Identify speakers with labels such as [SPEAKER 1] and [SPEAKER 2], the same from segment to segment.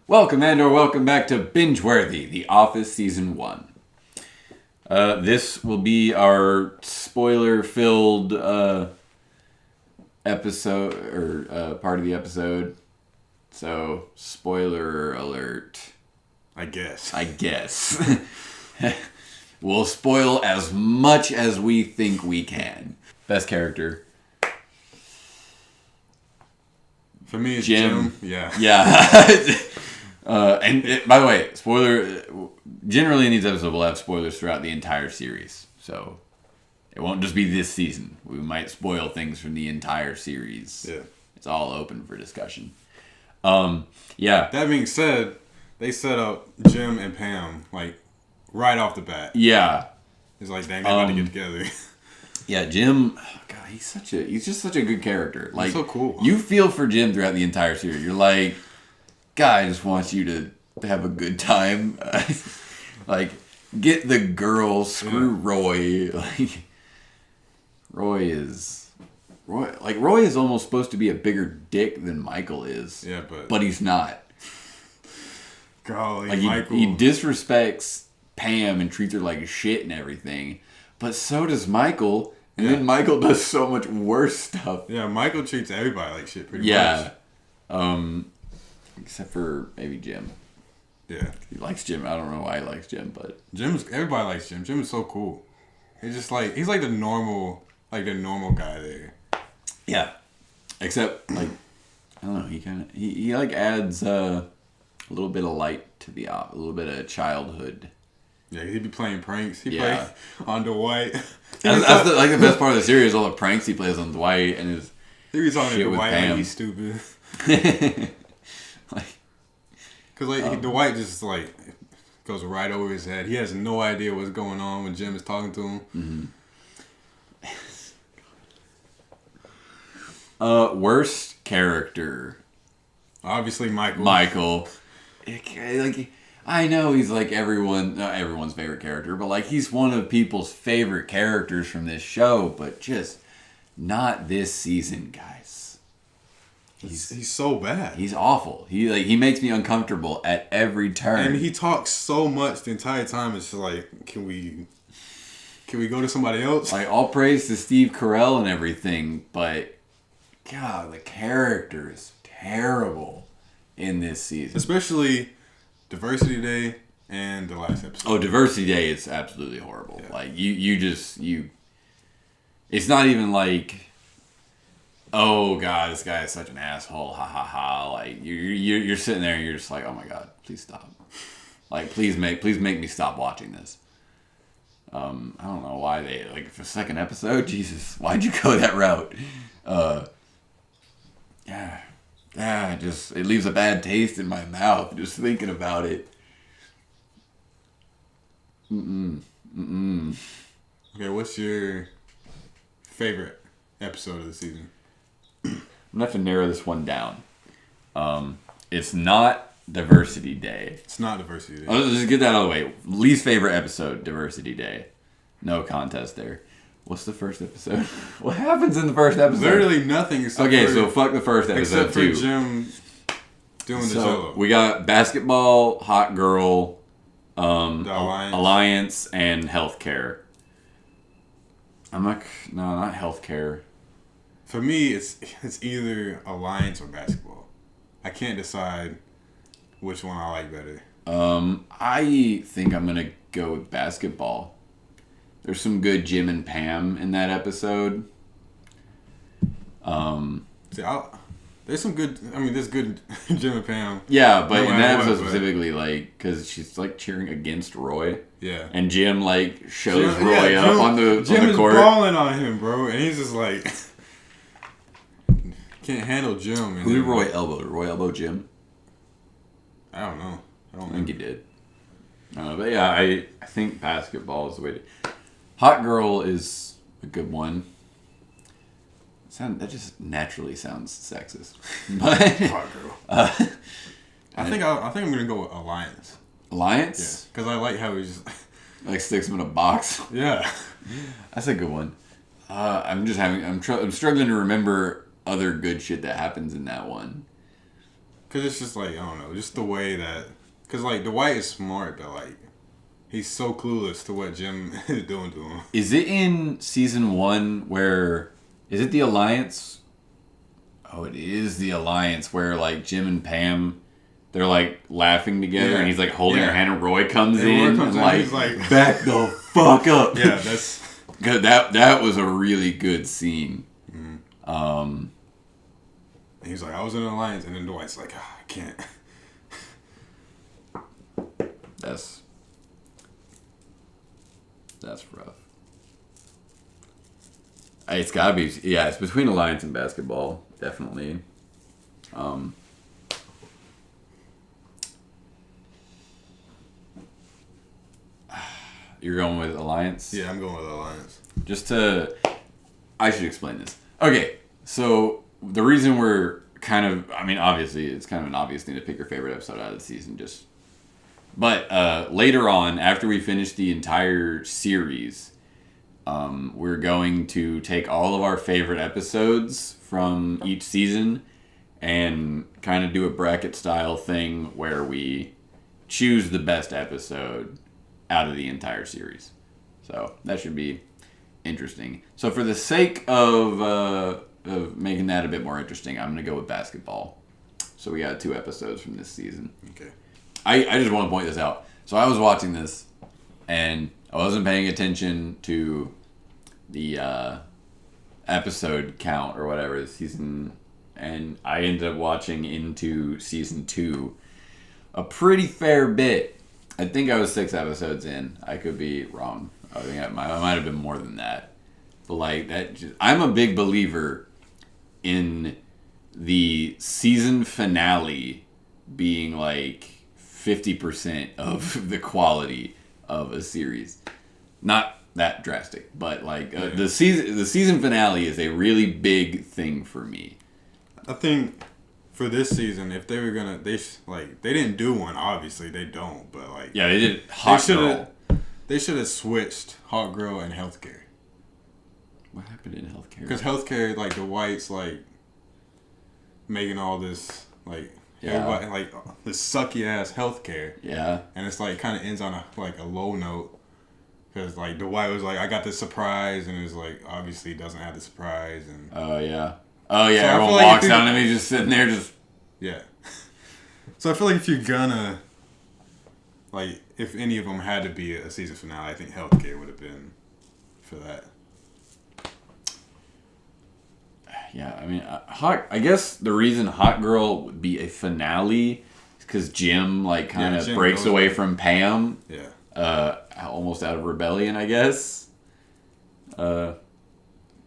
[SPEAKER 1] Welcome and or welcome back to Bingeworthy, The Office Season 1. This will be our spoiler-filled episode, or part of the episode. So, spoiler alert.
[SPEAKER 2] I guess.
[SPEAKER 1] We'll spoil as much as we think we can. Best character.
[SPEAKER 2] For me, it's
[SPEAKER 1] Jim.
[SPEAKER 2] Yeah.
[SPEAKER 1] By the way, spoiler. Generally, in these episodes, we'll have spoilers throughout the entire series, so it won't just be this season. We might spoil things from the entire series.
[SPEAKER 2] Yeah.
[SPEAKER 1] It's all open for discussion. Yeah.
[SPEAKER 2] That being said, they set up Jim and Pam like right off the bat.
[SPEAKER 1] Yeah.
[SPEAKER 2] It's like, dang, they're about to get together.
[SPEAKER 1] Yeah, Jim. Oh God, he's just such a good character. Like,
[SPEAKER 2] he's so cool.
[SPEAKER 1] You feel for Jim throughout the entire series. You're like, guy just wants you to have a good time. Like, get the girl, screw Roy. Like, Roy is almost supposed to be a bigger dick than Michael is.
[SPEAKER 2] Yeah,
[SPEAKER 1] but he's not.
[SPEAKER 2] Golly,
[SPEAKER 1] like,
[SPEAKER 2] Michael.
[SPEAKER 1] He disrespects Pam and treats her like shit and everything. But so does Michael. And then Michael does so much worse stuff.
[SPEAKER 2] Yeah, Michael treats everybody like shit pretty much.
[SPEAKER 1] Except for maybe Jim.
[SPEAKER 2] Yeah.
[SPEAKER 1] He likes Jim. I don't know why he likes Jim, but
[SPEAKER 2] everybody likes Jim. Jim is so cool. He's like the normal guy there.
[SPEAKER 1] Yeah. Except, like, I don't know, he like adds a little bit of light to a little bit of childhood.
[SPEAKER 2] Yeah, he'd be playing pranks. He played on Dwight.
[SPEAKER 1] That's the best part of the series, all the pranks he plays on Dwight and his
[SPEAKER 2] he was on
[SPEAKER 1] shit with
[SPEAKER 2] Dwight
[SPEAKER 1] Pam.
[SPEAKER 2] like he's stupid. Because Dwight just goes right over his head. He has no idea what's going on when Jim is talking to him.
[SPEAKER 1] Mm-hmm. Worst character.
[SPEAKER 2] Obviously, Michael.
[SPEAKER 1] Like, I know he's like not everyone's favorite character, but like he's one of people's favorite characters from this show, but just not this season, guys.
[SPEAKER 2] He's so bad.
[SPEAKER 1] He's awful. He makes me uncomfortable at every turn.
[SPEAKER 2] And he talks so much the entire time. It's just like, can we go to somebody else?
[SPEAKER 1] Like, all praise to Steve Carell and everything, but God, the character is terrible in this season.
[SPEAKER 2] Especially Diversity Day and the last episode.
[SPEAKER 1] Oh, Diversity Day is absolutely horrible. Yeah. Like, you it's not even like, oh God, this guy is such an asshole, ha ha ha. Like, you're sitting there and you're just like, oh my God, please stop. Like, please make me stop watching this. I don't know why they, like, for the second episode, Jesus, why'd you go that route? It leaves a bad taste in my mouth just thinking about it.
[SPEAKER 2] Okay, what's your favorite episode of the season?
[SPEAKER 1] I'm gonna have to narrow this one down. It's not Diversity Day.
[SPEAKER 2] It's not Diversity Day.
[SPEAKER 1] Let's just get that out of the way. Least favorite episode, Diversity Day. No contest there. What's the first episode? What happens in the first episode?
[SPEAKER 2] Literally nothing.
[SPEAKER 1] So fuck the first episode
[SPEAKER 2] except for Jim doing the Jello.
[SPEAKER 1] We got basketball, hot girl,
[SPEAKER 2] the
[SPEAKER 1] alliance, and healthcare. Not healthcare.
[SPEAKER 2] For me, it's either alliance or basketball. I can't decide which one I like better.
[SPEAKER 1] I think I'm gonna go with basketball. There's some good Jim and Pam in that episode.
[SPEAKER 2] There's some good. I mean, there's good Jim and Pam.
[SPEAKER 1] Yeah, but in that episode specifically, like, because she's like cheering against Roy.
[SPEAKER 2] Yeah.
[SPEAKER 1] And Jim like shows Roy up on the
[SPEAKER 2] Jim
[SPEAKER 1] on the court.
[SPEAKER 2] Jim is balling on him, bro, and he's just like can't handle Jim.
[SPEAKER 1] Who did Roy elbow? Did Roy elbow Jim?
[SPEAKER 2] I don't know.
[SPEAKER 1] I think he did. I don't know, but yeah, I think basketball is the way to. Hot girl is a good one. That just naturally sounds sexist. But
[SPEAKER 2] hot girl. I think I'm gonna go with alliance.
[SPEAKER 1] Alliance?
[SPEAKER 2] Yeah, because I like how he just
[SPEAKER 1] like sticks him in a box.
[SPEAKER 2] Yeah,
[SPEAKER 1] that's a good one. I'm struggling to remember other good shit that happens in that one.
[SPEAKER 2] Because it's just like, I don't know, just the way that... Because, like, Dwight is smart, but, like, he's so clueless to what Jim is doing to him.
[SPEAKER 1] Is it in season 1 where... Is it the Alliance? Oh, it is the Alliance where, like, Jim and Pam, they're, like, laughing together, and he's, like, holding her hand, and Roy comes in, and, like,
[SPEAKER 2] he's like,
[SPEAKER 1] back the fuck up.
[SPEAKER 2] Yeah, that's...
[SPEAKER 1] That was a really good scene.
[SPEAKER 2] Mm-hmm. He's like, I was in an Alliance, and then Dwight's like, I can't.
[SPEAKER 1] That's rough. It's gotta be, yeah, it's between Alliance and basketball, definitely. You're going with Alliance?
[SPEAKER 2] Yeah, I'm going with Alliance.
[SPEAKER 1] I should explain this. Okay, so the reason we're kind of, I mean, obviously, it's kind of an obvious thing to pick your favorite episode out of the season, but later on, after we finish the entire series, we're going to take all of our favorite episodes from each season and kind of do a bracket style thing where we choose the best episode out of the entire series. So that should be interesting. So for the sake of making that a bit more interesting, I'm going to go with basketball. So we got 2 episodes from this season.
[SPEAKER 2] Okay.
[SPEAKER 1] I just want to point this out. So I was watching this, and I wasn't paying attention to the episode count or whatever the season, and I ended up watching into season 2 a pretty fair bit. I think I was 6 episodes in. I could be wrong. I think I might have been more than that. But like that, I'm a big believer in the season finale being like 50% of the quality of a series. Not that drastic, but like the season finale is a really big thing for me.
[SPEAKER 2] I think for this season, if they were gonna, they didn't do one. Obviously, they don't. But like,
[SPEAKER 1] yeah, they did Hot Girl.
[SPEAKER 2] They should have switched Hot Girl and Healthcare.
[SPEAKER 1] What happened in Healthcare?
[SPEAKER 2] Because Healthcare, like the Whites, like making all this like everybody like this sucky ass Healthcare.
[SPEAKER 1] Yeah.
[SPEAKER 2] And it's like kind of ends on a low note. Because like Dwight was like, I got this surprise, and it's like obviously he doesn't have the surprise, and
[SPEAKER 1] oh yeah, so everyone
[SPEAKER 2] like
[SPEAKER 1] walks out and he's just sitting there, just
[SPEAKER 2] yeah. So I feel like if you're gonna like, if any of them had to be a season finale, I think Healthcare would have been for that.
[SPEAKER 1] Yeah, I mean, I guess the reason Hot Girl would be a finale is because Jim like kind of breaks away from Pam.
[SPEAKER 2] Yeah.
[SPEAKER 1] Almost out of rebellion, I guess. But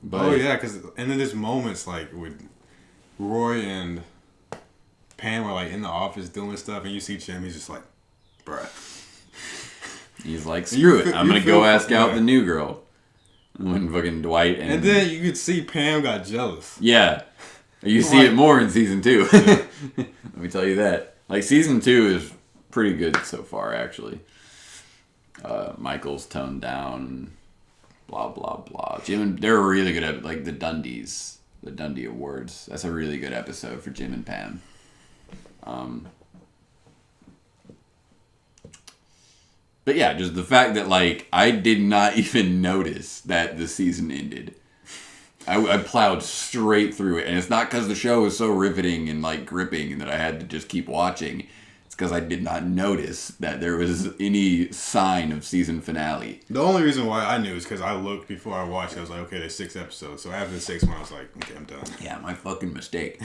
[SPEAKER 2] because and then there's moments like with Roy and Pam are like in the office doing stuff, and you see Jim, he's just like, bruh.
[SPEAKER 1] He's like, screw it, I'm gonna go ask out the new girl. When fucking Dwight
[SPEAKER 2] and then you could see Pam got jealous.
[SPEAKER 1] Yeah, you see it more in season 2.
[SPEAKER 2] Yeah.
[SPEAKER 1] Let me tell you that. Like season 2 is pretty good so far, actually. Michael's toned down, blah blah blah. Jim, they're really good at like the Dundee Awards. That's a really good episode for Jim and Pam. But yeah, just the fact that like I did not even notice that the season ended. I plowed straight through it, and it's not because the show was so riveting and like gripping that I had to just keep watching. It's because I did not notice that there was any sign of season finale.
[SPEAKER 2] The only reason why I knew is because I looked before I watched it. I was like, okay, there's 6 episodes. So after the 6th one, I was like, okay, I'm done.
[SPEAKER 1] Yeah, my fucking mistake.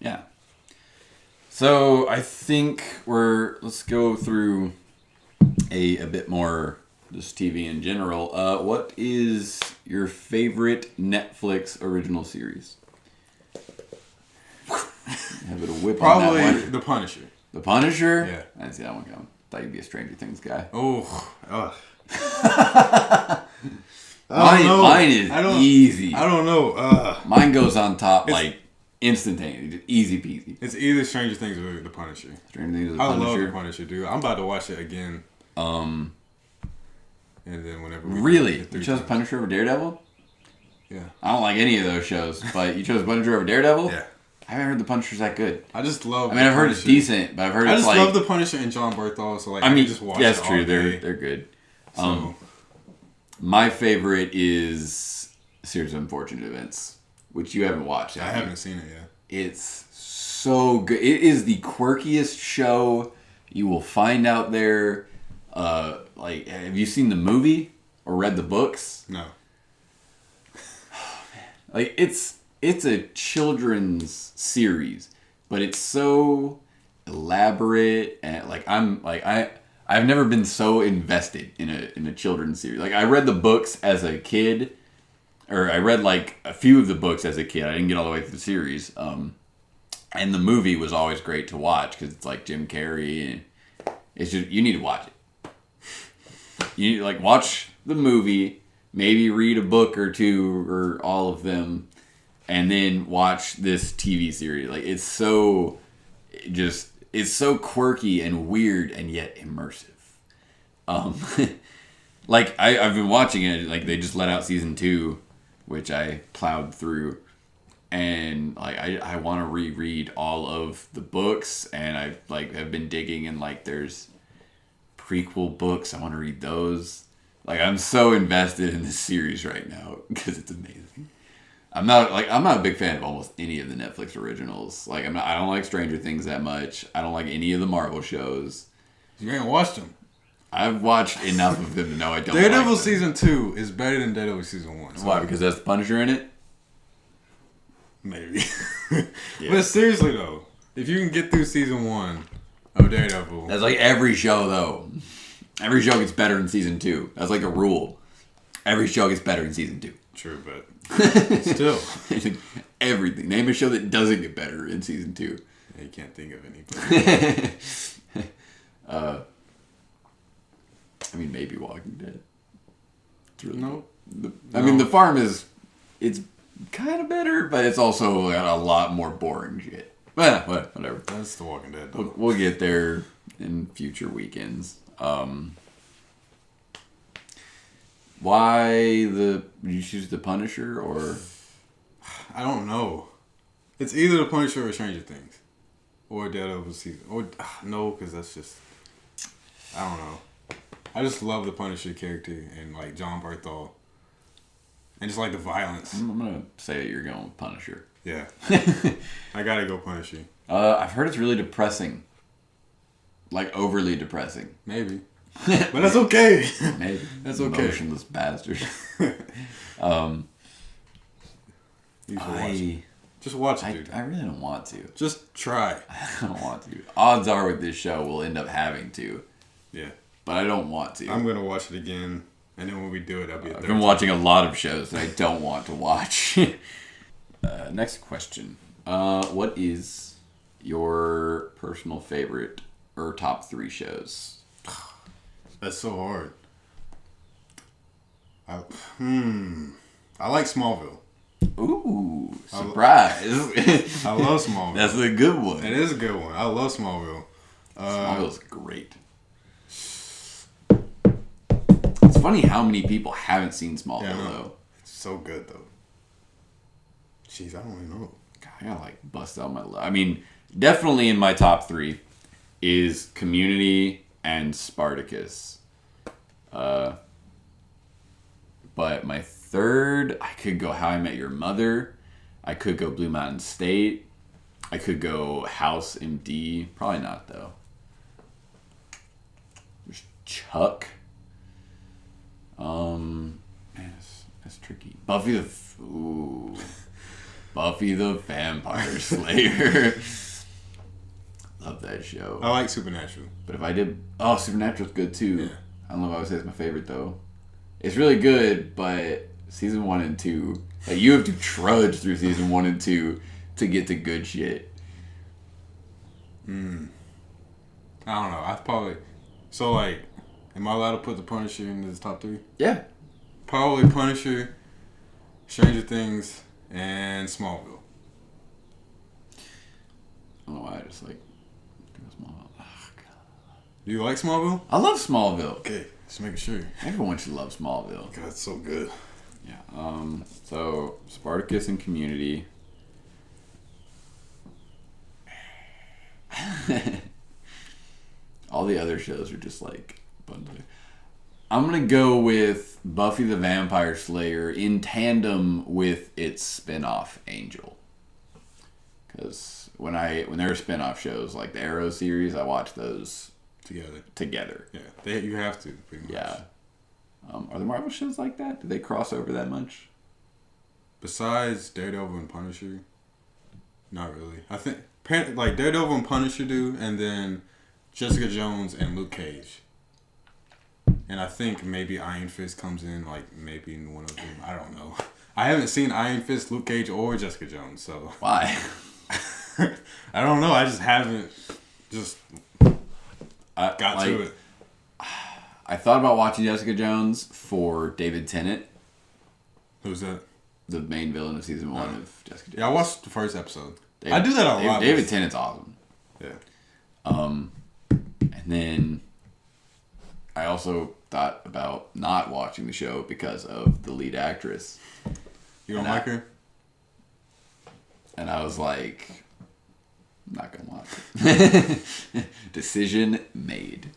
[SPEAKER 1] Yeah. So I think let's go through a bit more just TV in general. What is your favorite Netflix original series? Have it a whip
[SPEAKER 2] Probably
[SPEAKER 1] on that one.
[SPEAKER 2] The Punisher.
[SPEAKER 1] The Punisher?
[SPEAKER 2] Yeah.
[SPEAKER 1] I didn't see that one coming. Thought you'd be a Stranger Things guy.
[SPEAKER 2] Oh.
[SPEAKER 1] Mine is easy.
[SPEAKER 2] I don't know.
[SPEAKER 1] Mine goes on top like instantaneously. Easy peasy.
[SPEAKER 2] It's either Stranger Things or The Punisher.
[SPEAKER 1] Stranger Things or The
[SPEAKER 2] Punisher.
[SPEAKER 1] Punisher.
[SPEAKER 2] I love The Punisher, dude. I'm about to watch it again. And then whenever we
[SPEAKER 1] really?
[SPEAKER 2] get
[SPEAKER 1] You chose Punisher over Daredevil?
[SPEAKER 2] Yeah.
[SPEAKER 1] I don't like any of those shows, but you chose Punisher over Daredevil?
[SPEAKER 2] Yeah.
[SPEAKER 1] I haven't heard the Punisher's that good.
[SPEAKER 2] I just love.
[SPEAKER 1] I mean, I've heard it's decent, but I've heard it's like.
[SPEAKER 2] I just love the Punisher and John Berthal, so like I mean, just watch
[SPEAKER 1] that's
[SPEAKER 2] it
[SPEAKER 1] true.
[SPEAKER 2] all day.
[SPEAKER 1] They're good.
[SPEAKER 2] So.
[SPEAKER 1] My favorite is A Series of Unfortunate Events, which you haven't watched.
[SPEAKER 2] I haven't seen it yet.
[SPEAKER 1] It's so good. It is the quirkiest show you will find out there. Like, have you seen the movie or read the books?
[SPEAKER 2] No.
[SPEAKER 1] Oh, man. Like, it's a children's series, but it's so elaborate and like I've never been so invested in a children's series. Like, I read the books as a kid, or I read like a few of the books as a kid. I didn't get all the way through the series. And the movie was always great to watch because it's like Jim Carrey, and it's just, you need to watch it. You need to, like, watch the movie, maybe read a book or two or all of them, and then watch this TV series. Like, it's so quirky and weird and yet immersive. Like, I've been watching it. Like, they just let out season 2, which I plowed through, and like I want to reread all of the books, and I like have been digging, and like there's prequel books. I want to read those. Like, I'm so invested in this series right now because it's amazing. I'm not a big fan of almost any of the Netflix originals. Like, I don't like Stranger Things that much. I don't like any of the Marvel shows.
[SPEAKER 2] You ain't watched them.
[SPEAKER 1] I've watched enough of them to know I don't
[SPEAKER 2] Daredevil
[SPEAKER 1] like them.
[SPEAKER 2] season 2 is better than Daredevil season 1. So
[SPEAKER 1] why? Because that's the Punisher in it?
[SPEAKER 2] Maybe. Yeah. But seriously though, if you can get through season 1 of Daredevil,
[SPEAKER 1] that's like every show though. Every show gets better in season 2. That's like a rule. Every show gets better in season 2.
[SPEAKER 2] True, but still,
[SPEAKER 1] everything. Name a show that doesn't get better in season 2.
[SPEAKER 2] Yeah, you can't think of any.
[SPEAKER 1] I mean, maybe Walking Dead. It's really
[SPEAKER 2] no.
[SPEAKER 1] I mean, The Farm it's kind of better, but it's also got a lot more boring shit. But whatever.
[SPEAKER 2] That's The Walking Dead.
[SPEAKER 1] We'll get there in future weekends. Why did you choose The Punisher, or?
[SPEAKER 2] I don't know. It's either The Punisher or Stranger Things, or Daredevil season. Or no, because that's just, I don't know. I just love the Punisher character and like John Berthal, and just like the violence.
[SPEAKER 1] I'm gonna say that you're going with Punisher.
[SPEAKER 2] Yeah, I gotta go Punisher.
[SPEAKER 1] I've heard it's really depressing, like overly depressing.
[SPEAKER 2] Maybe, but that's okay.
[SPEAKER 1] Maybe
[SPEAKER 2] that's okay.
[SPEAKER 1] Emotionless bastard.
[SPEAKER 2] You should watch it. Just watch it, dude.
[SPEAKER 1] I really don't want to.
[SPEAKER 2] Just try.
[SPEAKER 1] I don't want to. Odds are with this show we'll end up having to.
[SPEAKER 2] Yeah.
[SPEAKER 1] But I don't want to.
[SPEAKER 2] I'm going to watch it again, and then when we do it, I'll be
[SPEAKER 1] I've been watching a lot of shows that I don't want to watch. Next question. What is your personal favorite or top 3 shows?
[SPEAKER 2] That's so hard. I like Smallville.
[SPEAKER 1] Ooh, surprise.
[SPEAKER 2] I love Smallville.
[SPEAKER 1] That's a good one.
[SPEAKER 2] It is a good one. I love Smallville.
[SPEAKER 1] Smallville's great. It's funny how many people haven't seen Smallville, though.
[SPEAKER 2] It's so good, though. Jeez, I don't even know.
[SPEAKER 1] God, I gotta, like, bust out my... I mean, definitely in my top 3 is Community and Spartacus. But my third, I could go How I Met Your Mother. I could go Blue Mountain State. I could go House MD. Probably not, though. There's Chuck. Man, that's tricky. Buffy the Vampire Slayer. Love that show.
[SPEAKER 2] I like Supernatural.
[SPEAKER 1] But if I did... Oh, Supernatural's good, too.
[SPEAKER 2] Yeah.
[SPEAKER 1] I don't know if I would say it's my favorite, though. It's really good, but season 1 and 2... Like, you have to trudge through season 1 and 2 to get to good shit.
[SPEAKER 2] I don't know. I probably... So, like... Am I allowed to put the Punisher in the top 3?
[SPEAKER 1] Yeah.
[SPEAKER 2] Probably Punisher, Stranger Things, and Smallville.
[SPEAKER 1] I don't know why I just like Smallville. Oh, God.
[SPEAKER 2] Do you like Smallville?
[SPEAKER 1] I love Smallville.
[SPEAKER 2] Okay, just making sure.
[SPEAKER 1] Everyone should love Smallville.
[SPEAKER 2] God, it's so good.
[SPEAKER 1] Yeah. So Spartacus and Community. All the other shows are just like bundling. I'm gonna go with Buffy the Vampire Slayer in tandem with its spin-off Angel. Because when there are spin-off shows like the Arrow series, I watch those together.
[SPEAKER 2] Yeah, you have to. Pretty much.
[SPEAKER 1] Yeah. Are the Marvel shows like that? Do they cross over that much?
[SPEAKER 2] Besides Daredevil and Punisher, not really. I think like Daredevil and Punisher do, and then Jessica Jones and Luke Cage. And I think maybe Iron Fist comes in, like maybe in one of them. I don't know. I haven't seen Iron Fist, Luke Cage, or Jessica Jones, so
[SPEAKER 1] why?
[SPEAKER 2] I don't know. I just haven't got to it.
[SPEAKER 1] I thought about watching Jessica Jones for David Tennant.
[SPEAKER 2] Who's that?
[SPEAKER 1] The main villain of season 1 of Jessica Jones.
[SPEAKER 2] Yeah, I watched the first episode. I do that a lot.
[SPEAKER 1] David Tennant's awesome.
[SPEAKER 2] Yeah.
[SPEAKER 1] And then I also thought about not watching the show because of the lead actress.
[SPEAKER 2] You don't like her?
[SPEAKER 1] And I was like, I'm not going to watch it. Decision made.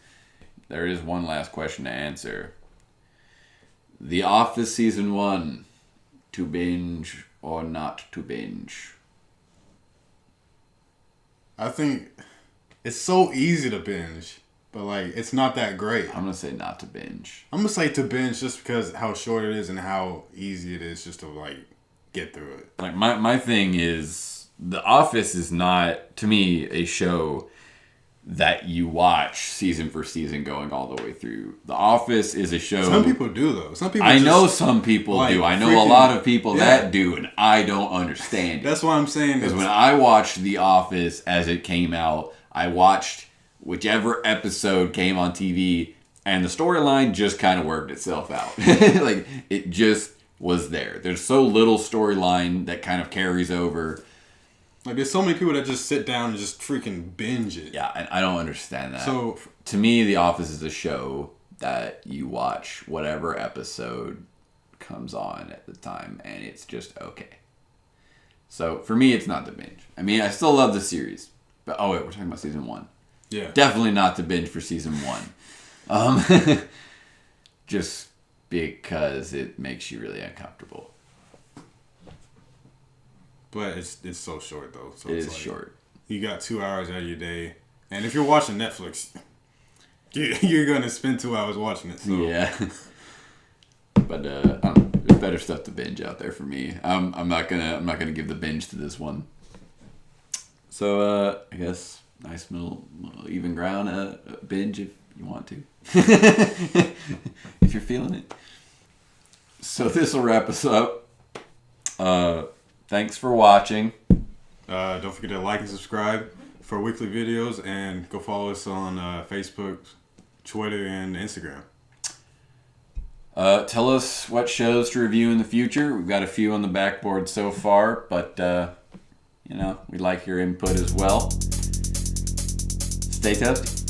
[SPEAKER 1] There is one last question to answer. The Office Season 1, to binge or not to binge?
[SPEAKER 2] I think it's so easy to binge, but like it's not that great.
[SPEAKER 1] I'm going to say not to binge.
[SPEAKER 2] I'm going to say to binge just because how short it is and how easy it is just to like get through it.
[SPEAKER 1] Like my thing is, The Office is not, to me, a show that you watch season for season going all the way through. The Office is a show...
[SPEAKER 2] Some people do, though. Some people
[SPEAKER 1] know some people like, do. I know a lot of people that do, and I don't understand it.
[SPEAKER 2] That's why I'm saying...
[SPEAKER 1] Because when I watched The Office as it came out, I watched whichever episode came on TV, and the storyline just kind of worked itself out. Like, it just was there. There's so little storyline that kind of carries over...
[SPEAKER 2] Like, there's so many people that just sit down and just freaking binge it.
[SPEAKER 1] Yeah, and I don't understand that.
[SPEAKER 2] So,
[SPEAKER 1] to me, The Office is a show that you watch whatever episode comes on at the time, and it's just okay. So, for me, it's not to binge. I mean, I still love the series. But, oh, wait, we're talking about season 1.
[SPEAKER 2] Yeah.
[SPEAKER 1] Definitely not to binge for season 1. Just because it makes you really uncomfortable.
[SPEAKER 2] But it's so short, though. So
[SPEAKER 1] it
[SPEAKER 2] it's
[SPEAKER 1] is
[SPEAKER 2] like,
[SPEAKER 1] short.
[SPEAKER 2] You got 2 hours out of your day. And if you're watching Netflix, you're going to spend 2 hours watching it. So.
[SPEAKER 1] Yeah. But there's better stuff to binge out there for me. I'm not gonna give the binge to this one. So I guess nice middle even ground binge if you want to. If you're feeling it. So this will wrap us up. Thanks for watching.
[SPEAKER 2] Don't forget to like and subscribe for weekly videos, and go follow us on Facebook, Twitter, and Instagram.
[SPEAKER 1] Tell us what shows to review in the future. We've got a few on the backboard so far, but we like your input as well. Stay toasty.